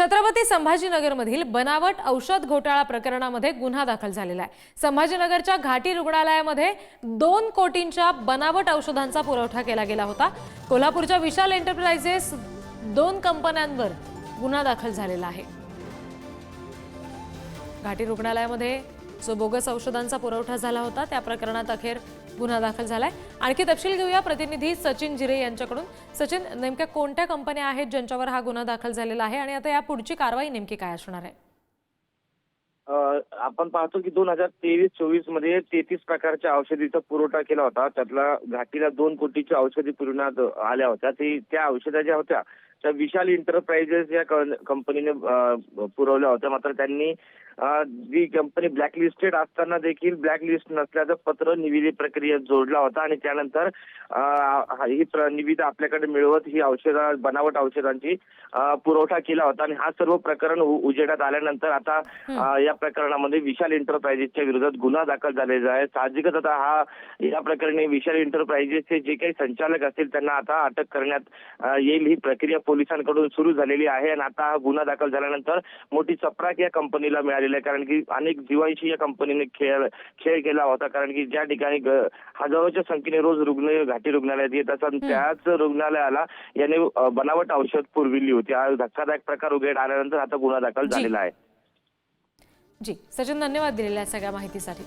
छत्रपती संभाजीनगरमधील बनावट औषध घोटाळा प्रकरणामध्ये गुन्हा दाखल झालेला आहे। संभाजीनगरच्या घाटी रुग्णालयामध्ये 2 कोटींच्या बनावट औषधांचा पुरवठा केला गेला होता। कोल्हापूरच्या विशाल एंटरप्राइजेस 2 कंपन्यांवर गुन्हा दाखल झालेला आहे। घाटी रुग्णालयामध्ये जो बोगस औषधांचा पुरवठा झाला होता त्या प्रकरणात अखेर गुन्हा दाखल झालाय। आणखी तपशील घेऊया प्रतिनिधी सचिन जिरे यांच्याकडून। सचिन, नेमक्या कोणत्या कंपन्या आहेत ज्यांच्यावर हा गुन्हा दाखल झालेला आहे आणि आता या पुढची कारवाई नेमकी काय असणार आहे? आपण पाहतो की 2023-24 मध्ये 33 प्रकारच्या औषधीचा पुरवठा केला होता। त्यातला घाटीला 2 कोटीच्या औषधी पुरवण्यात आल्या होत्या। त्या औषधा ज्या होत्या त्या विशाल एंटरप्राइजेस या कंपनीने पुरवल्या होत्या। मात्र त्यांनी जी कंपनी ब्लॅकलिस्टेड असताना देखील ब्लॅकलिस्ट नसल्याचं पत्र निविदा प्रक्रियेत जोडला होता आणि त्यानंतर ही निविदा आपल्याकडे मिळवत ही बनावट औषधांची पुरवठा केला होता आणि हा सर्व प्रकरण उजेडात आल्यानंतर आता या प्रकरणामध्ये विशाल एंटरप्राइजेसच्या विरोधात गुन्हा दाखल झालेला आहे। साहजिकच आता या प्रकरणी विशाल एंटरप्राइजेसचे जे काही संचालक असतील त्यांना आता अटक करण्यात येईल। ही प्रक्रिया पोलिसांकडून सुरू झालेली आहे आणि आता हा गुन्हा दाखल झाल्यानंतर मोठी चपराक या कंपनीला मिळालेली आहे, कारण की अनेक जीवांशी या कंपनीने खेळ केला होता। कारण की ज्या ठिकाणी हजारोच्या संख्येने रोज रुग्ण घाटी रुग्णालयात येत असतात त्याच रुग्णालयाला याने बनावट औषध पुरविली होती। हा धक्कादायक प्रकार उघड आल्यानंतर आता गुन्हा दाखल झालेला आहे। जी सचिन, धन्यवाद दिलेल्या सगळ्या माहितीसाठी।